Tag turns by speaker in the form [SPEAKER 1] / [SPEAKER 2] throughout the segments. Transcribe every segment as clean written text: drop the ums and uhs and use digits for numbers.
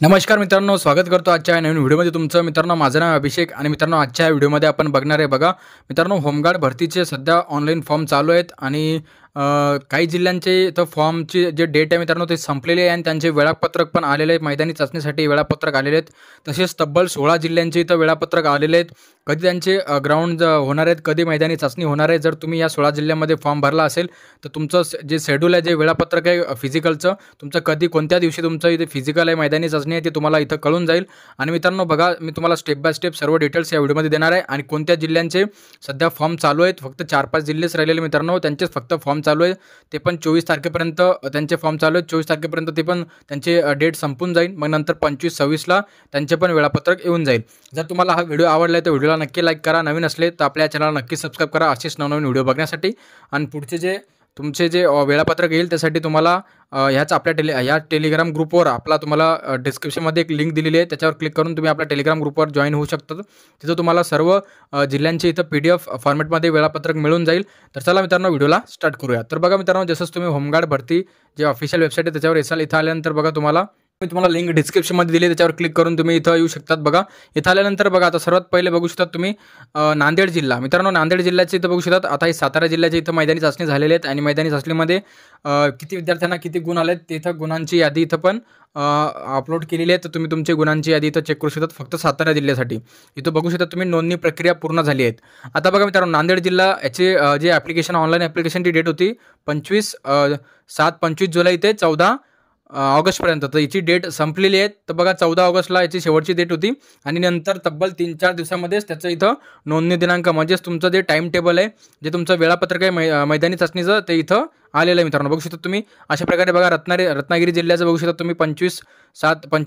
[SPEAKER 1] नमस्कार मित्रांनो, स्वागत करतो आजच्या नवीन व्हिडिओमध्ये तुमचं. मित्रांनो, माझं नाव अभिषेक आणि मित्रांनो, आजच्या व्हिडिओमध्ये आपण बघणार आहे बघा मित्रांनो, होमगार्ड भरतीचे सध्या ऑनलाईन फॉर्म चालू आहेत आणि काही जिल्ह्यांचे इथं फॉर्मची जे डेट आहे मित्रांनो ते संपलेले आहे आणि त्यांचे वेळापत्रक पण आलेले आहे. मैदानी चाचणीसाठी वेळापत्रक आलेले आहेत. तसेच तब्बल 16 जिल्ह्यांचे इथं वेळापत्रक आलेले आहेत. कधी त्यांचे ग्राउंड होणार आहेत, कधी मैदानी चाचणी होणार आहे. जर तुम्ही या 16 जिल्ह्यांमध्ये फॉर्म भरला असेल तर तुमचं जे शेड्यूल आहे, जे वेळापत्रक आहे फिजिकलचं, तुमचं कधी कोणत्या दिवशी तुमचं इथे फिजिकल आहे, मैदानी चाचणी आहे, ते तुम्हाला इथं कळून जाईल. आणि मित्रांनो बघा, मी तुम्हाला स्टेप बाय स्टेप सर्व डिटेल्स या व्हिडिओमध्ये देणार आहे. आणि कोणत्या जिल्ह्यांचे सध्या फॉर्म चालू आहेत, फक्त 4-5 जिल्हेच राहिलेले मित्रांनो, त्यांचेच फक्त फॉर्म चालू आहे. ते पण 24 तारखेपर्यंत त्यांचे फॉर्म चालू आहेत. 24 तारखेपर्यंत ते पण त्यांचे डेट संपून जाईल. मग नंतर 25-26ला त्यांचे पण वेळापत्रक येऊन जाईल. जर तुम्हाला हा व्हिडिओ आवडला तर व्हिडिओला नक्की लाईक करा. नवीन असले तर आपल्या चॅनलला नक्की सबस्क्राईब करा असेच नवनवीन व्हिडिओ बघण्यासाठी. आणि पुढचे जे तुमचे जे वेळापत्रक येईल त्यासाठी तुम्हाला ह्याच आपल्या ह्या टेलिग्राम ग्रुपवर तुम्हाला डिस्क्रिप्शनमध्ये एक लिंक दिलेली आहे, त्याच्यावर क्लिक करून तुम्ही आपल्या टेलिग्राम ग्रुपवर जॉईन होऊ शकता. तिथं तुम्हाला सर्व जिल्ह्यांचे इथं PDF फॉर्मॅटमध्ये वेळापत्रक मिळून जाईल. तर चला मित्रांनो, व्हिडिओला स्टार्ट करूया. तर बघा मित्रांनो, जसंच तुम्ही होमगार्ड भरती जे ऑफिशियल वेबसाईट आहे त्याच्यावर येसाल. इथं आल्यानंतर बघा मी तुम्हाला लिंक डिस्क्रिप्शनमध्ये दिली, त्याच्यावर क्लिक करून तुम्ही इथं येऊ शकतात. बघा, इथं आल्यानंतर बघा आता सर्वात पहिले बघू शकतात तुम्ही नांदेड जिल्हा. मित्रांनो, नांदेड जिल्ह्याचे इथं बघू शकतात. आता हे सातारा जिल्ह्याचे इथं मैदानी चाचणी झालेली आहेत आणि मैदानी चाचणीमध्ये किती विद्यार्थ्यांना किती गुण आले आहेत तिथं गुणांची यादी इथं पण अपलोड केलेली आहे. तर तुम्ही तुमची गुणांची यादी इथं चेक करू शकतात. फक्त सातारा जिल्ह्यासाठी इथं बघू शकता तुम्ही नोंदणी प्रक्रिया पूर्ण झाली आहे. आता बघा मित्रांनो, नांदेड जिल्हा याचे जे ॲप्लिकेशन ऑनलाईन ॲप्लिकेशनची डेट होती 25 जुलै ते 14 ऑगस्टपर्यंत. तर याची डेट संपलेली आहे. तर बघा 14 ऑगस्टला याची शेवटची डेट होती आणि नंतर तब्बल 3-4 दिवसामध्येच त्याचं इथं नोंदणी दिनांक म्हणजेच तुमचं जे टाईम टेबल आहे, जे तुमचं वेळापत्रक आहे मैदानी चाचणीचं, ते इथं आलेलं आहे. मित्रांनो बघू शकता तुम्ही अशा प्रकारे. बघा रत्नागिरी जिल्ह्याचं बघू शकता तुम्ही 25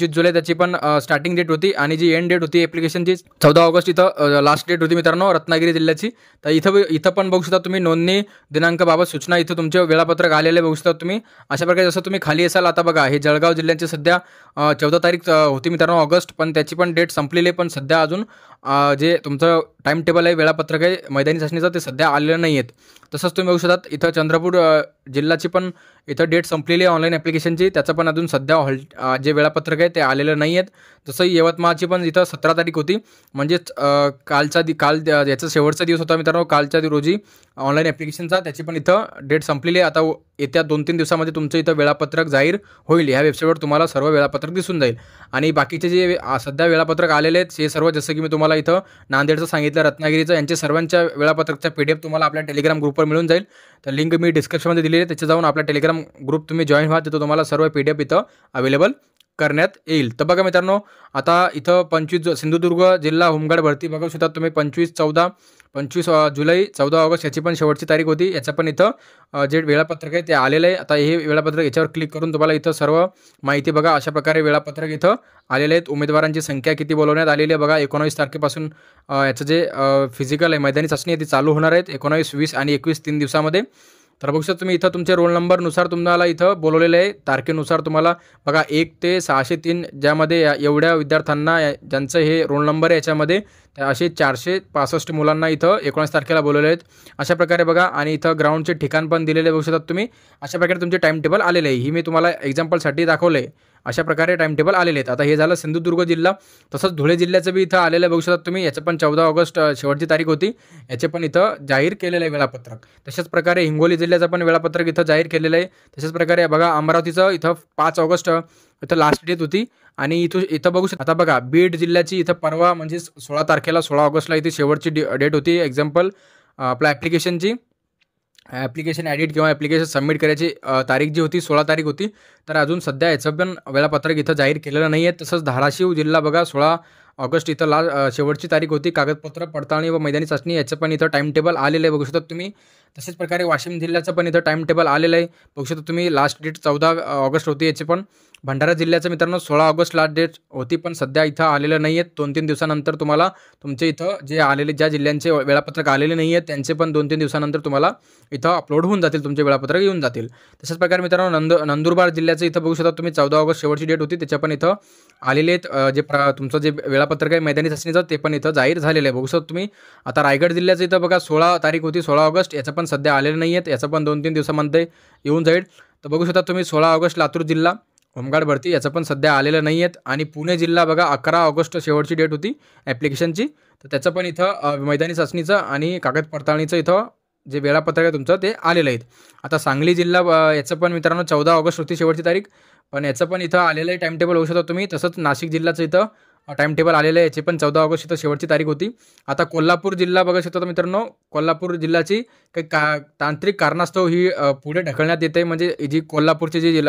[SPEAKER 1] जुलै त्याची पण स्टार्टिंग डेट होती आणि जी एंड डेट होती ॲप्लिकेशनची 14 ऑगस्ट इथं लास्ट डेट होती मित्रांनो रत्नागिरी जिल्ह्याची. तर इथं पण बघू शकता तुम्ही नोंदणी दिनांकाबाबत सूचना इथं तुमचे वेळापत्रक आलेले बघू शकता तुम्ही अशा प्रकारे. जसं तुम्ही खाली असाल आता बघा, हे जळगाव जिल्ह्याचे सध्या 14 तारीख होती मित्रांनो ऑगस्ट, पण त्याची पण डेट संपलेली आहे. पण सध्या अजून जे तुमचं टाईम टेबल आहे, वेळापत्रक आहे मैदानी चाचणीचं, ते सध्या आलेलं नाही आहेत. तसंच तुम्ही बघू शकतात इथं चंद्रपूर जिल्ह्याची पण इथं डेट संपलेली आहे ऑनलाईन ॲप्लिकेशनची, त्याचं पण अजून सध्या जे वेळापत्रक आहे ते आलेलं नाही आहेत. तसं यवतमाळची पण इथं 17 तारीख होती, म्हणजेच काल याचा शेवटचा दिवस होता मित्रांनो, कालच्या रोजी ऑनलाईन ॲप्लिकेशनचा, त्याची पण इथं डेट संपलेली आहे. आता येत्या 2-3 दिवसामध्ये तुमचं इथं वेळापत्रक जाहीर होईल. ह्या वेबसाईटवर तुम्हाला सर्व वेळापत्रक दिसून जाईल. आणि बाकीचे जे सध्या वेळापत्रक आलेले आहेत हे सर्व, जसं की मी तुम्हाला इथं नांदेडचं सांगितलं, रत्नागिरीचं, यांच्या सर्वांच्या वेळापत्रकचा PDF तुम्हाला आपल्या टेलिग्राम ग्रुपवर मिळून जाईल. तर लिंक मी डिस्क्रिप्शनमध्ये दिलेली आहे, त्याच्या जाऊन आपल्या टेलिग्राम ग्रुप तुम्ही जॉईन व्हा, तिथं तुम्हाला सर्व PDF इथं अवेलेबल करण्यात येईल. तर बघा मित्रांनो, आता इथं सिंधुदुर्ग जिल्हा होमगार्ड भरती बघू शकता तुम्ही 25 जुलै 14 ऑगस्ट याची पण शेवटची तारीख होती. याचं पण इथं जे वेळापत्रक आहे ते आलेलं आहे. आता हे वेळापत्रक याच्यावर क्लिक करून तुम्हाला इथं सर्व माहिती बघा अशा प्रकारे वेळापत्रक इथं आलेले आहेत. उमेदवारांची संख्या किती बोलवण्यात आलेली आहे बघा. 19 तारखेपासून याचं जे फिजिकल आहे, मैदानी चाचणी आहे, ती चालू होणार आहेत 19, 20 आणि 21 3 दिवसामध्ये. तर बघू शकता तुम्ही इथं तुमच्या रोल नंबरनुसार तुम्हाला इथं बोलवलेलं आहे. तारखेनुसार तुम्हाला बघा 1 ते 603 ज्यामध्ये एवढ्या विद्यार्थ्यांना ज्यांचं हे रोल नंबर आहे याच्यामध्ये असे 465 मुलांना इथं 19 तारखेला बोलवले आहेत अशा प्रकारे बघा. आणि इथं ग्राउंडचे ठिकाण पण दिलेले बघू शकतात तुम्ही. अशा प्रकारे तुमचे टाईम टेबल आलेले आहे. ही मी तुम्हाला एक्झाम्पलसाठी दाखवलं आहे. अशा प्रकारे टाईम टेबल आलेले आहेत. आता हे झालं सिंधुदुर्ग जिल्हा. तसंच धुळे जिल्ह्याचं बी इथं आलेलं बघू शकतात तुम्ही. याचं पण 14 ऑगस्ट शेवटची तारीख होती. याचे पण इथं जाहीर केलेलं आहे वेळापत्रक. तशाच प्रकारे हिंगोली जिल्ह्याचं पण वेळापत्रक इथं जाहीर केलेलं आहे. तशाच प्रकारे बघा अमरावतीचं इथं 5 ऑगस्ट इथं लास्ट डेट होती. आणि इथं बघू शकता. आता बघा बीड जिल्ह्याची इथं परवा म्हणजे 16 तारखेला 16 ऑगस्टला इथे शेवटची डेट होती. एक्झाम्पल आपल्या ॲप्लिकेशन ॲडिट किंवा ॲप्लिकेशन सबमिट करायची तारीख जी होती 16 तारीख होती. तर अजून सध्या याचं पण वेळापत्रक इथं जाहीर केलेलं नाही आहे. तसंच धाराशिव जिल्हा बघा 16 ऑगस्ट इथं शेवटची तारीख होती. कागदपत्र पडताळणी व मैदानी चाचणी याचं पण इथं टाईम टेबल आलेलं आहे बघू शकता तुम्ही. तसेच प्रकारे वाशिम जिल्ह्याचं पण इथं टाईम टेबल आलेलं आहे बघू शकता तुम्ही. लास्ट डेट 14 ऑगस्ट होती याची पण. भंडारा जिल्ह्याचं मित्रांनो 16 ऑगस्ट लास्ट डेट होती, पण सध्या इथं आलेलं नाही आहेत. 2-3 दिवसानंतर तुम्हाला तुमचे इथं ज्या जिल्ह्यांचे वेळापत्रक आलेले नाही आहेत त्यांचे पण 2-3 दिवसानंतर तुम्हाला इथं अपलोड होऊन जातील, तुमचे वेळापत्रक येऊन जातील. तशाच प्रकारे मित्रांनो नंदुरबार जिल्ह्याचं इथं बघू शकता तुम्ही 14 ऑगस्ट शेवटची डेट होती, त्याच्या पण इथं आलेले आहेत. तुमचं जे वेळापत्रक आहे मैदानी चाचणीचं ते पण इथं जाहीर झालेलं आहे बघू शकता तुम्ही. आता रायगड जिल्ह्याचं इथं बघा 16 तारीख होती 16 ऑगस्ट, याचं पण सध्या आलेलं नाही आहेत. याचं पण 2-3 दिवसामध्ये येऊन जाईल. तर बघू शकता तुम्ही 16 ऑगस्ट लातूर जिल्हा, होमगार्ड भरती याचं पण सध्या आलेलं नाही आहेत. आणि पुणे जिल्हा बघा 11 ऑगस्ट शेवटची डेट होती ॲप्लिकेशनची. तर त्याचं पण इथं मैदानी चाचणीचं आणि कागद पडताळणीचं इथं जे वेळापत्रक आहे तुमचं ते आलेलं आहे. आता सांगली जिल्हा याचं पण मित्रांनो 14 ऑगस्ट होती शेवटची तारीख, पण याचं पण इथं आलेलं आहे टाईम टेबल, होऊ शकता तुम्ही. तसंच नाशिक जिल्ह्याचं इथं टाईम टेबल आलेलं आहे, याची पण 14 ऑगस्ट इथं शेवटची तारीख होती. आता कोल्हापूर जिल्हा बघू शकता मित्रांनो, कोल्हापूर जिल्ह्याची काही तांत्रिक कारणास्तव ही पुढे ढकलण्यात येते. म्हणजे जी कोल्हापूरची जी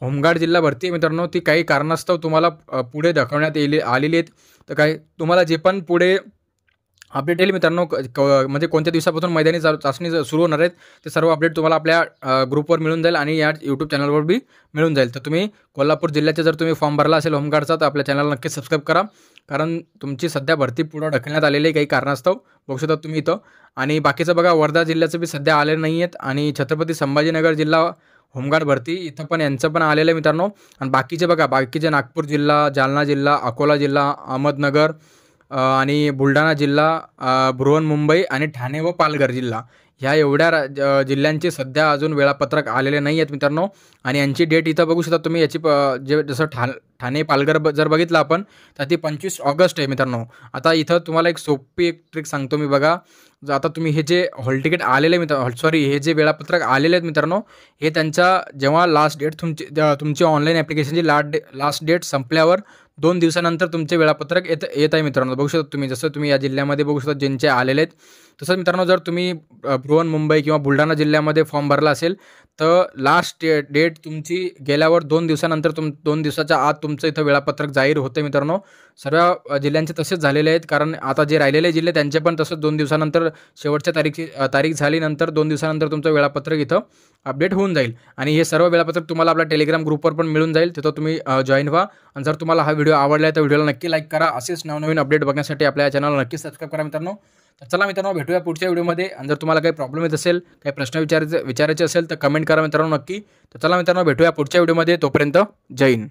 [SPEAKER 1] होमगार्ड जिल्हा भरती आहे मित्रांनो, ती काही कारणास्तव तुम्हाला पुढे ढकलण्यात आलेली आहेत. तर काही तुम्हाला जे पण पुढे अपडेट येईल मित्रांनो, म्हणजे कोणत्या दिवसापासून मैदानी चाचणी सुरू होणार आहेत ते सर्व अपडेट तुम्हाला आपल्या ग्रुपवर मिळून जाईल आणि या यूट्यूब चॅनलवर बी मिळून जाईल. तर तुम्ही कोल्हापूर जिल्ह्याचे जर तुम्ही फॉर्म भरला असेल होमगार्डचा, तर आपल्या चॅनलला नक्कीच सबस्क्राईब करा, कारण तुमची सध्या भरती पुढं ढकलण्यात आलेली आहे काही कारणास्तव, बघू शकता तुम्ही इथं. आणि बाकीचं बघा, वर्धा जिल्ह्याचं बी सध्या आलेलं नाही आहेत. आणि छत्रपती संभाजीनगर जिल्हा होमगार्ड भरती इथं पण यांचं पण आलेलं आहे मित्रांनो. आणि बाकीचे बघा, बाकीचे नागपूर जिल्हा, जालना जिल्हा, अकोला जिल्हा, अहमदनगर आणि बुलढाणा जिल्हा, बृहन्मुंबई आणि ठाणे व पालघर जिल्हा, ह्या एवढ्या जिल्ह्यांचे सध्या अजून वेळापत्रक आलेले नाही आहेत मित्रांनो. आणि यांची डेट इथं बघू शकता तुम्ही. याची जे जसं ठाणे पालघर जर बघितलं आपण, तर ती 25 ऑगस्ट आहे मित्रांनो. आता इथं तुम्हाला एक सोपी ट्रिक सांगतो मी बघा. आता तुम्ही हे जे हॉल तिकीट आलेले हे जे वेळापत्रक आलेले आहेत मित्रांनो, हे त्यांचा जेव्हा लास्ट डेट तुमची ऑनलाईन ॲप्लिकेशनची लास्ट डेट संपल्यावर 2 दिवसानंतर तुमचे वेळापत्रक येत आहे मित्रांनो. बघू शकता तुम्ही, जसं तुम्ही या जिल्ह्यामध्ये बघू शकता ज्यांचे आलेले आहेत. तसंच मित्रांनो, जर तुम्ही बृहन्मुंबई किंवा बुलढाणा जिल्ह्यामध्ये फॉर्म भरला असेल, तर लास्ट डेट तुमची गेल्यावर 2 दिवसानंतर 2 दिवसाच्या आत तुमचं इथं वेळापत्रक जाहीर होतं मित्रांनो. सर्व जिल्ह्यांचे तसेच झालेले आहेत, कारण आता जे राहिलेले जिल्हे त्यांचे पण तसंच 2 दिवसानंतर शेवटच्या तारीख झाल्यानंतर 2 दिवसानंतर तुमचं वेळापत्रक इथं अपडेट होऊन जाईल. आणि हे सर्व वेळापत्रक तुम्हाला आपल्या टेलिग्राम ग्रुपवर पण मिळून जाईल, तिथं तुम्ही जॉईन व्हा. आणि जर तुम्हाला हा व्हिडिओ आवडला आहे तर व्हिडिओला नक्की लाईक करा. असेच नवनवीन अपडेट बघण्यासाठी आपल्या चॅनलला नक्की सबस्क्राईब करा मित्रांनो. तर चला मित्रांनो, भेटूया पुढच्या व्हिडिओमध्ये. आणि जर तुम्हाला काही प्रॉब्लेम येत असेल, काही प्रश्न विचारायचे असेल तर कमेंट करा मित्रांनो नक्की. तर चला मित्रांनो, भेटूया पुढच्या व्हिडिओमध्ये. तोपर्यंत जय हिंद.